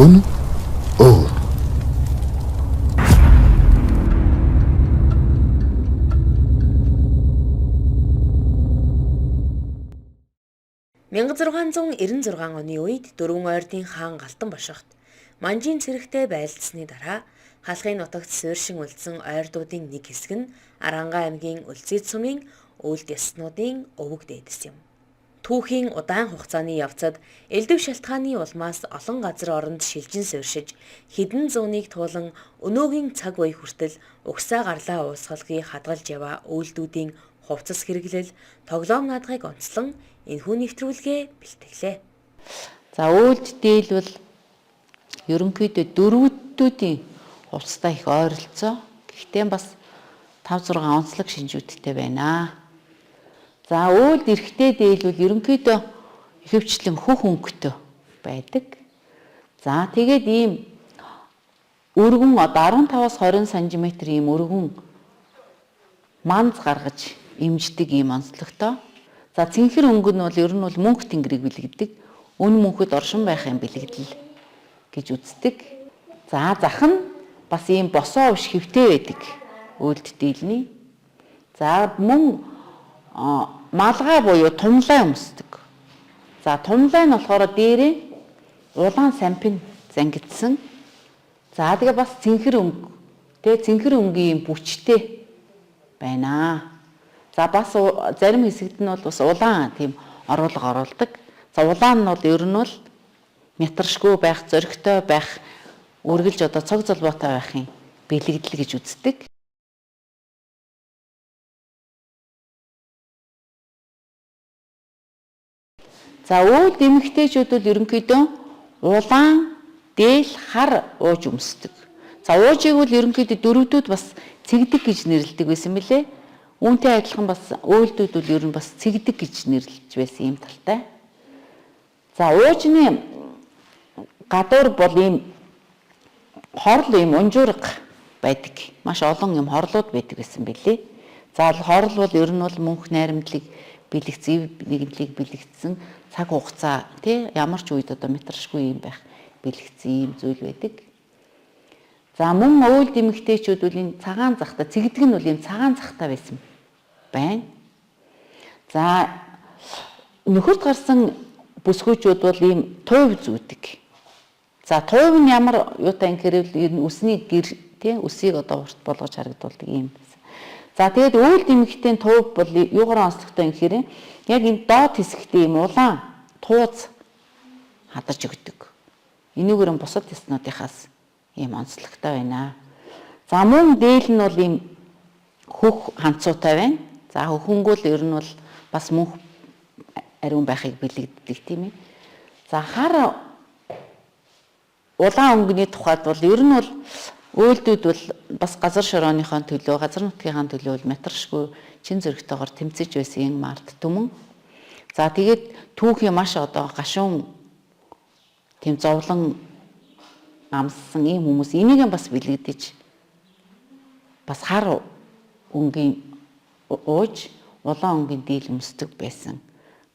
өн өөр. (1696) оны үед Дөрвөн ойрдын хаан Галтан бошгот Манжийн цэрэгтэй байлдсны дараа халахын нутагт суурьшин үлдсэн ойрдуудын нэг хэсэг нь Арангаа аймгийн Үлзийд сумын Үлд ёснуудын өвөг дээдэс юм. Түүхийн удаан хугацааны явцад элдв шалтгааны улмаас олон газар оронд шилжин суурьшиж хэдэн зууныг туулан өнөөгийн цаг үе хүртэл угсаа гарлаа уусгалгыг хадгалж яваа үйлдүүдийн хувцас хэрэглэл, тоглоом наадгыг онцлон энэхүү нэвтрүүлгээ бэлтгэлээ. За үйлд дийлвэл ерөнхийдөө дөрвүүдийн хувцастай их ойролцоо. Гэхдээ бас 5-6 онцлог шинжүүдтэй байна. За үйлд эрхтэй дийлвэл ерөнхийдөө ихэвчлэн хөх өнгөтэй байдаг. За тэгээд ийм өргөн одоо 15-аас 20 см ийм өргөн манз гаргаж имждэг ийм онцлогтой. За цэнхэр өнгө нь бол ер нь бол мөнх тэнгэрийг бэлгэдэг. Өн мөнхөд оршин байхын бэлгэдэл гэж үздэг. За зах нь бас ийм босоо өвш хэвтэй байдаг үйлд дийлний. За мөн малгай буюу тумлай өмсдөг. За тумлай нь болохоор дээрээ улаан сампин зангидсан. За тэгээ бас цэнхэр өнгө. Тэгээ цэнхэр өнгийн бүчтэй байна. За бас зарим хэсэгт нь бол бас улаан тийм оруулга оруулдаг. За улаан нь бол ер нь бол мятаршгүй байх, зөрөгтэй байх, үргэлж одоо цог золбоотой байхын бэлэгдэл гэж үздэг. За үйлд эмэгтэйчүүд бол ерөнхийдөө улаан, дээл, хар ууж өмсдөг. За уужийг бол ерөнхийдөө дөрвдүүд бас цэгдэг гэж нэрлэдэг байсан мөлий. Үүнтэй адилхан бас үйлдүүд бол ер нь бас цэгдэг гэж нэрлэж байсан юм талтай. За уужны гадуур бол ийм хорл ийм унжуурга байдаг. Маш олон юм хорлууд байдаг байсан билээ. За хорл бол ер нь бол мөнх найрамдлыг бэлэгцэн, нэгдлийг бэлэгдсэн цаг хугацаа тий ямар ч үед одоо метршгүй юм байх бэлэгцэн юм зүйл байдаг. За мөн үйлд эмэгтэйчүүд бол энэ цагаан захта цэгдэг нь бол ийм цагаан захта байсан байна. За нөхөрт гарсан бүсгүйчүүд бол ийм туйв зүүдэг. За туйв нь ямар юутай гэвэл ер нь үсний гэр тий үсийг одоо урт болгож харагдуулдаг юм байсан. За тэгээд үйлд эмэгтэй туйв бол юугаар онцлогтой юм гэхээр яг энэ доод хэсэгтээ ийм улаан тууз хадаж өгдөг. Энүүгээр нь бусад яснуудынхаас ийм онцлогтой байна. За мөн дээл нь бол ийм хөх ханцуутай байна. За хөхөнгөл ер нь бол бас мөнх ариун байхыг бэлэгддэг тийм ээ. За хар улаан өнгөний тухайд бол ер нь бол үйлдүүд бол бас газар шорооныхон төлөө, газар нутгийнхаа төлөө бол метршгүй чин зөрөгтэйгээр тэмцэж байсан юм мард түмэн. За тэгээд түүхийн маш одоо гашуун тийм зовлон амссан ийм хүмүүс энийг бас бэлэгдэж бас хар өнгийн ууж улаан өнгийн дийл өмсдөг байсан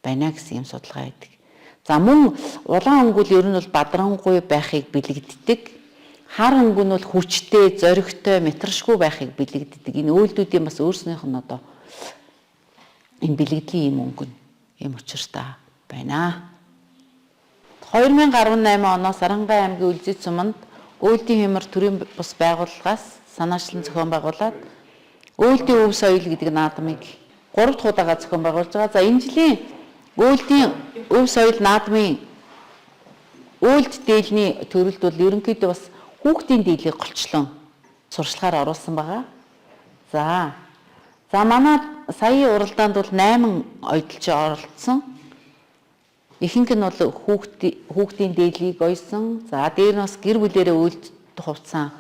байна гэсэн юм судалгаа байдаг. За мөн улаан өнгөл ер нь бол бадрангуй байхыг бэлэгддэг. Хар өнгө нь бол хүчтэй, зоригтой, метршгүй байхыг бэлэгддэг. Энэ үйлдүүдийн бас өөрснийх нь одоо энэ бэлэгдлийн юм өнгө нь юм учиртай байна. 2018 оноос Арангаа аймгийн Үлзийд суманд үйлдийн хямрал төрийн бус байгууллагаас санаачлан зохион байгуулад үйлдийн өв соёл гэдэг наадмыг 3 дахь удаага зохион байгуулж байгаа. За энэ жилийн үйлдийн өв соёл наадмын үйлд дийлний төрөлд бол ерөнхийдөө бас хүүхдийн дийлийг голчлон сурчлагаар оруулсан байгаа. За манай сая уралдаанд бол 8 ойдолч оролцсон. Ихэнх нь бол хүүхдийн дийлийг ойсон. За дээр нь бас гэр бүлэрээ үйлд хувцсан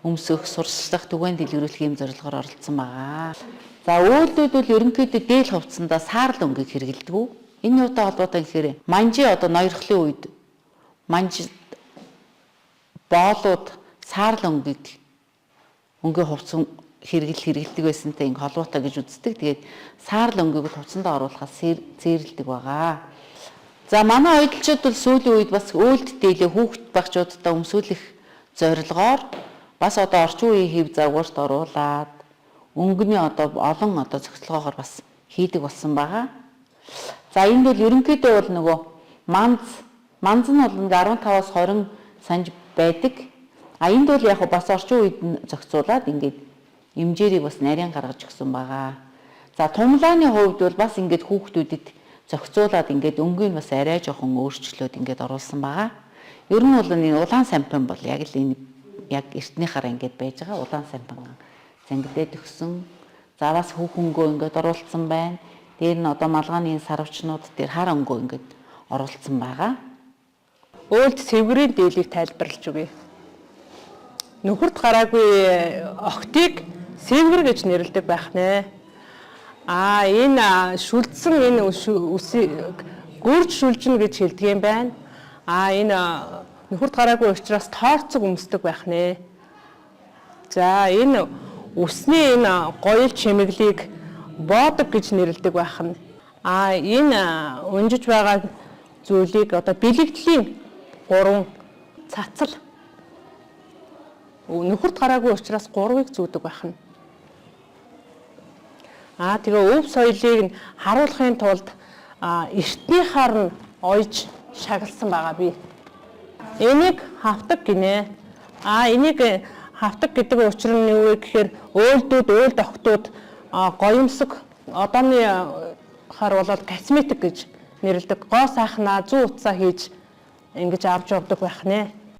өмсөх, сурчлах, түгээн дэлгэрүүлэх юм зорилгоор оролцсон байгаа. За үйлдүүд бол ерөнхийдөө дээл хувцсандаа саарл өнгийг хэрэглэдэг. Энэ юутай холбоотой гэхээр манжи одоо ноёрхлын үед манж боолууд саарл өнгийг өнгийн хувцсан хэрэглэдэг байсантай ингэ холбоотой гэж үздэг. Тэгээд саарл өнгийг хувцсандаа оруулахаас зээрлдэг байгаа. За манай ойдлчид бол сүүлийн үед бас өөлд дийлээ хүүхэд багчуудаа өмсүүлэх зорилгоор бас одоо орчин үеийн хэв загварт оруулаад өнгөний одоо олон одоо зохицолгоогоор бас хийдэг болсон байгаа. За энд бол ерөнхийдөө бол нөгөө манз нь бол 15-аас 20 санж байдаг. А энд бол яг бас орчин үед зохицуулаад ингээд эмжээрийг бас нарийн гаргаж өгсөн байгаа. За тумлааны хувьд бол бас ингээд хүүхдүүдэд зохицуулаад ингээд өнгийг бас арай жоохон өөрчлөөд ингээд оруулсан байгаа. Ер нь бол энэ улаан сампан бол яг л энэ яг эртнийхаараа ингээд байж байгаа. Улаан сампан зангидээд өгсөн. За бас хүүхөнгөө ингээд оруулсан байна. Дээр нь одоо малгайны сарвчнууд дээр хар өнгөө ингээд оруулсан байгаа. Өөлд сэвгэрийн дийлийг тайлбарлаж өгье. Нөхөрт гараагүй охтыг сэвгэр гэж нэрлэдэг байх нэ. Энэ шүлдсэн энэ үсийг гүрж шүлжин гэж хэлдэг юм байна. Энэ нөхөрт гараагүй учраас тоорцог өмсдөг байх нэ. За энэ үсний энэ гоёл чимэглийг боодог гэж нэрлэдэг байх нь. Энэ унжиж байгаа зүйлийг одоо бэлэгдлийн 3 цацал нөхөрт гараагүй учраас 3-ыг зүүдэг байх нь. Тэгээ өв соёлыг харуулахын тулд эртнийхаар нь ойж шагалсан байгаа би. Энийг хавтаг гинэ. Энийг хавтаг гэдэг учир нь юу вэ гэхээр өөлд охтууд гоёмсог одооны хар болоод косметик гэж нэрлэдэг. Гоо сайхнаа 100 утсаа хийж ингэж авч явдаг байх нэ.